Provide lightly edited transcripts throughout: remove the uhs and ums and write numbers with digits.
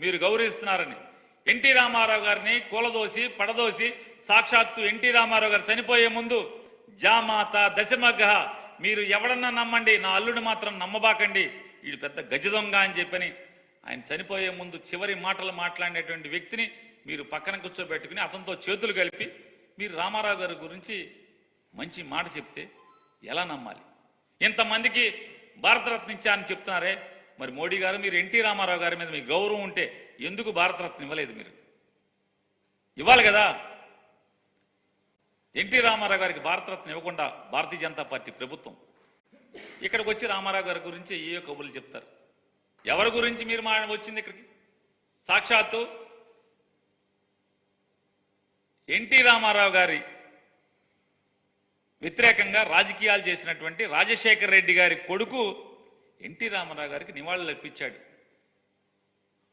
మీరు గౌరవిస్తున్నారని. ఎన్టీ రామారావు గారిని కూలదోసి పడదోసి సాక్షాత్తు ఎన్టీ రామారావు గారు చనిపోయే ముందు జామాత దశమగ మీరు ఎవడన్నా నమ్మండి, నా అల్లుడు మాత్రం నమ్మబాకండి, వీడు పెద్ద గజ దొంగ అని చెప్పని ఆయన చనిపోయే ముందు చివరి మాటలు మాట్లాడినటువంటి వ్యక్తిని మీరు పక్కన కూర్చోబెట్టుకుని అతనితో చేతులు కలిపి మీరు రామారావు గారి గురించి మంచి మాట చెప్తే ఎలా నమ్మాలి? ఇంతమందికి భారతరత్న ఇచ్చారని చెప్తున్నారే, మరి మోడీ గారు మీరు ఎన్టీ రామారావు గారి మీద మీకు గౌరవం ఉంటే ఎందుకు భారతరత్న ఇవ్వలేదు? మీరు ఇవ్వాలి కదా. ఎన్టీ రామారావు గారికి భారతరత్న ఇవ్వకుండా భారతీయ జనతా పార్టీ ప్రభుత్వం ఇక్కడికి వచ్చి రామారావు గారి గురించి ఏ కబుర్లు చెప్తారు. ఎవరి గురించి మీరు వచ్చింది ఇక్కడికి? సాక్షాత్తు ఎన్టీ రామారావు గారి వ్యతిరేకంగా రాజకీయాలు చేసినటువంటి రాజశేఖర్ రెడ్డి గారి కొడుకు ఎన్టీ రామారావు గారికి నివాళులు అర్పించాడు.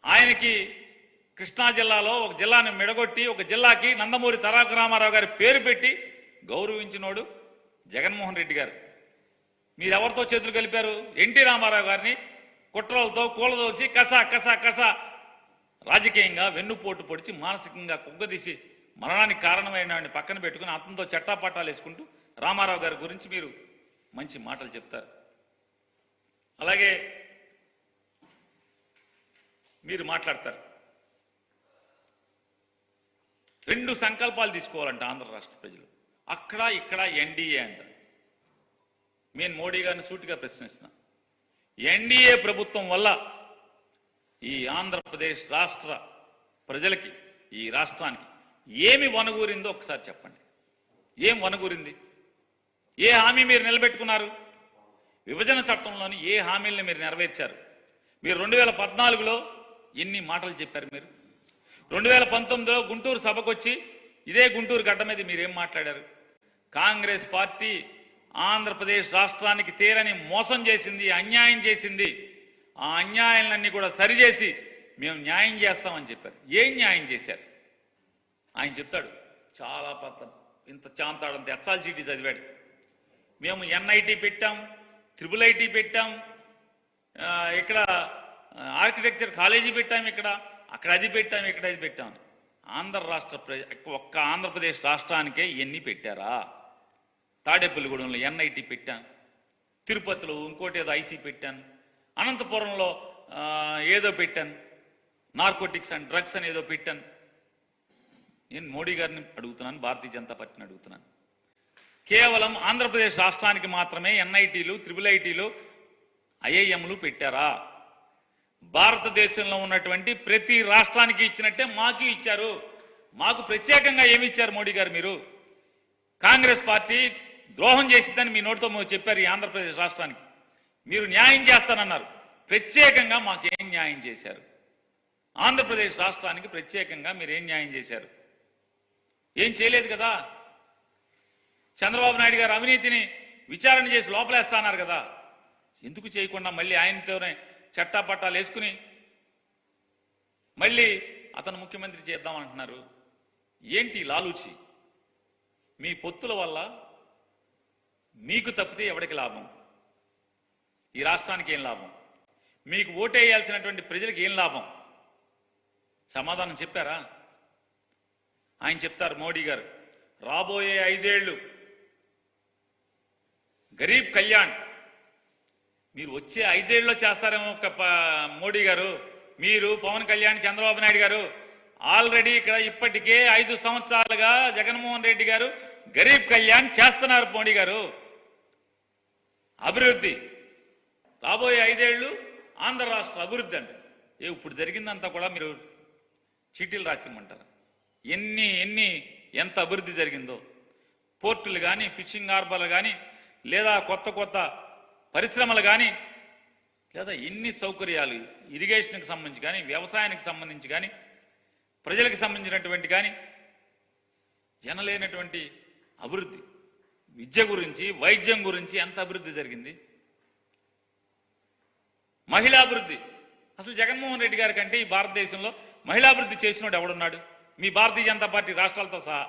ఆయనకి కృష్ణా జిల్లాలో ఒక జిల్లాని మెడగొట్టి ఒక జిల్లాకి నందమూరి తారక రామారావు గారి పేరు పెట్టి గౌరవించినోడు జగన్మోహన్ రెడ్డి గారు. మీరెవరితో చేతులు కలిపారు? ఎన్టీ రామారావు గారిని కుట్రలతో కూలదోసి కసా కసా కసా రాజకీయంగా వెన్నుపోటు పొడిచి మానసికంగా కుగ్గదీసి మరణానికి కారణమైన పక్కన పెట్టుకుని అతనితో చట్టాపట్టాలు వేసుకుంటూ రామారావు గారి గురించి మీరు మంచి మాటలు చెప్తారు. అలాగే మీరు మాట్లాడతారు. 2 సంకల్పాలు తీసుకోవాలంట ఆంధ్ర రాష్ట్ర ప్రజలు. అక్కడ ఇక్కడ ఎన్డీఏ అంటారు. నేను మోడీ గారిని సూటిగా ప్రశ్నిస్తున్నా, ఎన్డీఏ ప్రభుత్వం వల్ల ఈ ఆంధ్రప్రదేశ్ రాష్ట్ర ప్రజలకి, ఈ రాష్ట్రానికి ఏమి వనగూరిందో ఒకసారి చెప్పండి. ఏం వనగూరింది? ఏ హామీ మీరు నిలబెట్టుకున్నారు? విభజన చట్టంలోని ఏ హామీలను మీరు నెరవేర్చారు? మీరు 2014లో ఎన్ని మాటలు చెప్పారు? మీరు 2019లో గుంటూరు సభకు వచ్చి ఇదే గుంటూరు గడ్డ మీద మీరేం మాట్లాడారు? కాంగ్రెస్ పార్టీ ఆంధ్రప్రదేశ్ రాష్ట్రానికి తీరని మోసం చేసింది, అన్యాయం చేసింది. ఆ అన్యాయాలన్నీ కూడా సరిచేసి మేము న్యాయం చేస్తామని చెప్పారు. ఏం న్యాయం చేశారు? ఆయన చెప్తాడు చాలా ఇంత చాంతాడంత ఎస్ఆల్జీటీ చదివాడు. మేము ఎన్ఐటి పెట్టాం, ట్రిపుల్ పెట్టాం, ఇక్కడ ఆర్కిటెక్చర్ కాలేజీ పెట్టాం, అక్కడ అది పెట్టాం, ఇక్కడ అది పెట్టాం. ఒక్క ఆంధ్రప్రదేశ్ రాష్ట్రానికే ఎన్ని పెట్టారా? తాడేపల్లిగూడెంలో ఎన్ఐటి పెట్టాను, తిరుపతిలో ఇంకోటి ఏదో ఐసీ పెట్టాను, అనంతపురంలో ఏదో పెట్టాను, నార్కోటిక్స్ అండ్ డ్రగ్స్ అని ఏదో పెట్టాను. నేను మోడీ గారిని అడుగుతున్నాను, భారతీయ జనతా పార్టీని అడుగుతున్నాను. కేవలం ఆంధ్రప్రదేశ్ రాష్ట్రానికి మాత్రమే ఎన్ఐటీలు, ట్రిపుల్ ఐటీలు, ఐఐఎంలు పెట్టారా? భారతదేశంలో ఉన్నటువంటి ప్రతి రాష్ట్రానికి ఇచ్చినట్టే మాకు ఇచ్చారు. మాకు ప్రత్యేకంగా ఏమి ఇచ్చారు మోడీ గారు? మీరు కాంగ్రెస్ పార్టీ ద్రోహం చేసిందని మీ నోటితో చెప్పారు. ఈ ఆంధ్రప్రదేశ్ రాష్ట్రానికి మీరు న్యాయం చేస్తానన్నారు. ప్రత్యేకంగా మాకేం న్యాయం చేశారు? ఆంధ్రప్రదేశ్ రాష్ట్రానికి ప్రత్యేకంగా మీరు ఏం న్యాయం చేశారు? ఏం చేయలేదు కదా. చంద్రబాబు నాయుడు గారు అవినీతిని విచారణ చేసి లోపలేస్తున్నారు కదా. ఎందుకు చేయకుండా మళ్ళీ ఆయనతోనే చట్టాపట్టాలు వేసుకుని మళ్ళీ అతను ముఖ్యమంత్రి చేద్దామంటున్నారు? ఏంటి లాలూచి? మీ పొత్తుల వల్ల మీకు తప్పితే ఎవరికి లాభం? ఈ రాష్ట్రానికి ఏం లాభం? మీకు ఓటేయాల్సినటువంటి ప్రజలకు ఏం లాభం? సమాధానం చెప్పారా? ఆయన చెప్తారు మోడీ గారు, రాబోయే 5 ఏళ్ళు గరీబ్ కళ్యాణ్ మీరు వచ్చే 5 ఏళ్ళలో చేస్తారేమో మోడీ గారు. మీరు పవన్ కళ్యాణ్, చంద్రబాబు నాయుడు గారు ఆల్రెడీ ఇక్కడ ఇప్పటికే 5 సంవత్సరాలుగా జగన్మోహన్ రెడ్డి గారు గరీబ్ కళ్యాణ్ చేస్తున్నారు. మోడీ గారు అభివృద్ధి రాబోయే 5 ఏళ్ళు ఆంధ్ర రాష్ట్ర అభివృద్ధి అంటే ఇప్పుడు జరిగిందంతా కూడా మీరు చీటీలు రాసిమ్మంటారు. ఎంత అభివృద్ధి జరిగిందో, పోర్టులు కానీ, ఫిషింగ్ హార్బర్లు కానీ, లేదా కొత్త పరిశ్రమలు కానీ, లేదా ఎన్ని సౌకర్యాలు ఇరిగేషన్కి సంబంధించి కానీ, వ్యవసాయానికి సంబంధించి కానీ, ప్రజలకు సంబంధించినటువంటి కానీ జనలేనటువంటి అభివృద్ధి, విద్య గురించి, వైద్యం గురించి ఎంత అభివృద్ధి జరిగింది. మహిళాభివృద్ధి అసలు జగన్మోహన్ రెడ్డి గారి కంటే ఈ భారతదేశంలో మహిళాభివృద్ధి చేసినోడు ఎవడున్నాడు? మీ భారతీయ జనతా పార్టీ రాష్ట్రాలతో సహా.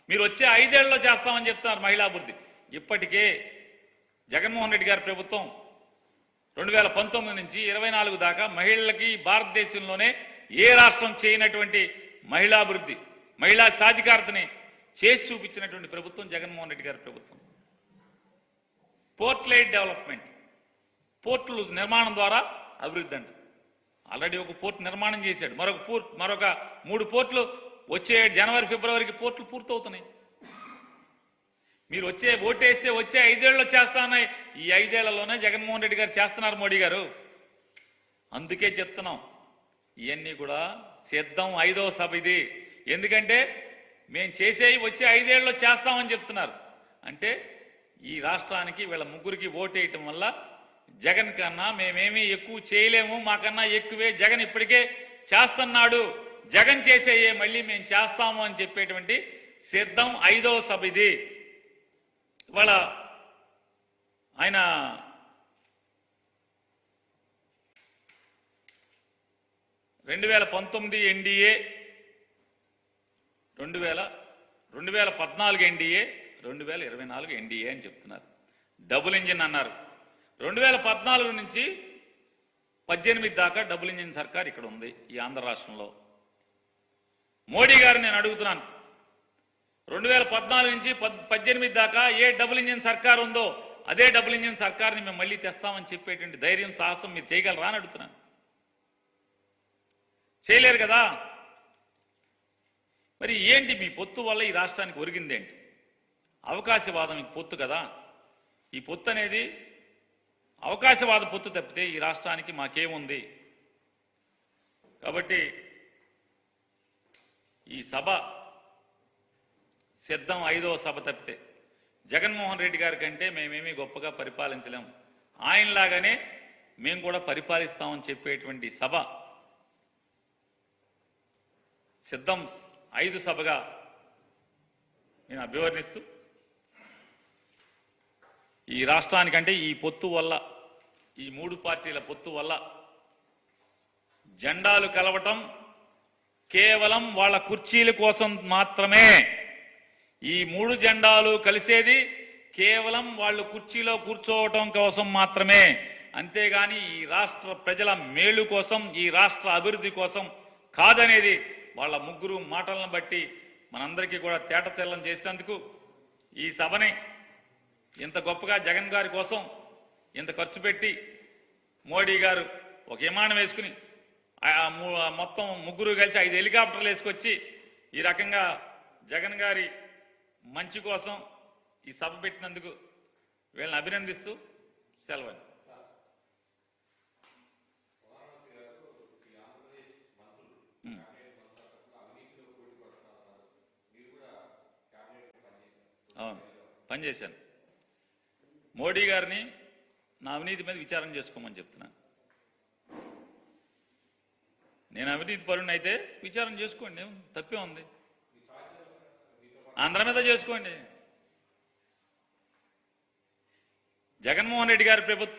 మీరు వచ్చే 5 ఏళ్లలో చేస్తామని చెప్తున్నారు మహిళాభివృద్ధి. ఇప్పటికే జగన్మోహన్ రెడ్డి గారి ప్రభుత్వం 2019 నుంచి 24 దాకా మహిళలకి భారతదేశంలోనే ఏ రాష్ట్రం చేయనటువంటి మహిళాభివృద్ధి, మహిళా సాధికారతని చేసి చూపించినటువంటి ప్రభుత్వం జగన్మోహన్ రెడ్డి గారి ప్రభుత్వం. పోర్ట్ లైట్ డెవలప్మెంట్, పోర్టులు నిర్మాణం ద్వారా అభివృద్ధి అంట. ఆల్రెడీ ఒక పోర్ట్ నిర్మాణం చేశాడు, మరొక 3 పోర్టులు వచ్చే జనవరి ఫిబ్రవరికి పోర్టులు పూర్తవుతున్నాయి. మీరు ఓటేస్తే వచ్చే 5 ఏళ్ళలో చేస్తానన్నాయి. ఈ 5 ఏళ్లలోనే జగన్మోహన్ రెడ్డి గారు చేస్తున్నారు, మోడీ గారు. అందుకే చెప్తున్నాం, ఇవన్నీ కూడా సిద్ధం 5వ సభ ఇది. ఎందుకంటే మేము చేసేవి వచ్చే 5 ఏళ్ళలో చేస్తామని చెప్తున్నారు. అంటే ఈ రాష్ట్రానికి వీళ్ళ ముగ్గురికి ఓటేయటం వల్ల జగన్ కన్నా మేమేమీ ఎక్కువ చేయలేము, మాకన్నా ఎక్కువే జగన్ ఇప్పటికే చేస్తున్నాడు, జగన్ చేసేయే మళ్ళీ మేము చేస్తాము అని చెప్పేటువంటి సిద్ధం 5వ సభ ఇది. ఇవాళ ఆయన (2019) ఎన్డీఏ, 2014 ఎన్డీఏ, 2024 ఎన్డీఏ అని చెప్తున్నారు. డబుల్ ఇంజిన్ అన్నారు. 2014 నుంచి 18 దాకా డబుల్ ఇంజిన్ సర్కార్ ఇక్కడ ఉంది ఈ ఆంధ్ర రాష్ట్రంలో. మోడీ గారు నేను అడుగుతున్నాను, 2014 నుంచి 18 దాకా ఏ డబుల్ ఇంజిన్ సర్కార్ ఉందో అదే డబుల్ ఇంజిన్ సర్కార్ని మేము మళ్ళీ తెస్తామని చెప్పేటువంటి ధైర్యం, సాహసం మీరు చేయగలరా అని అడుగుతున్నాను. చేయలేరు కదా. మరి ఏంటి మీ పొత్తు వల్ల ఈ రాష్ట్రానికి ఒరిగిందేంటి? అవకాశవాదం ఈ పొత్తు కదా. ఈ పొత్తు అనేది అవకాశవాద పొత్తు తప్పితే ఈ రాష్ట్రానికి మాకేముంది? కాబట్టి ఈ సభ సిద్ధం 5వ సభ తప్పితే జగన్మోహన్ రెడ్డి గారి కంటే మేమేమీ గొప్పగా పరిపాలించలేము, ఆయనలాగానే మేము కూడా పరిపాలిస్తామని చెప్పేటువంటి సభ సిద్ధం 5 సభగా నేను అభివర్ణిస్తూ, ఈ రాష్ట్రానికంటే ఈ పొత్తు వల్ల, ఈ 3 పార్టీల పొత్తు వల్ల జెండాలు కలవటం కేవలం వాళ్ళ కుర్చీల కోసం మాత్రమే. ఈ 3 జెండాలు కలిసేది కేవలం వాళ్ళు కుర్చీలో కూర్చోవటం కోసం మాత్రమే, అంతేగాని ఈ రాష్ట్ర ప్రజల మేలు కోసం, ఈ రాష్ట్ర అభివృద్ధి కోసం కాదనేది వాళ్ళ ముగ్గురు మాటలను బట్టి మనందరికీ కూడా తేటతెల్లం చేసినందుకు ఈ సభని ఇంత గొప్పగా జగన్ గారి కోసం ఇంత ఖర్చు పెట్టి మోడీ గారు ఒక విమానం వేసుకుని మొత్తం ముగ్గురు కలిసి 5 హెలికాప్టర్లు వేసుకొచ్చి ఈ రకంగా జగన్ గారి మంచి కోసం ఈ సభ పెట్టినందుకు వీళ్ళని అభినందిస్తూ సెలవు. అవును, పనిచేశాను. మోడీ గారిని నా అవినీతి మీద విచారణ చేసుకోమని చెప్తున్నాను. నేను అవినీతి పరుణ్ణి అయితే విచారణ చేసుకోండి, తప్పే ఉంది. అందరి మీద చేసుకోండి. జగన్మోహన్ రెడ్డి గారి ప్రభుత్వం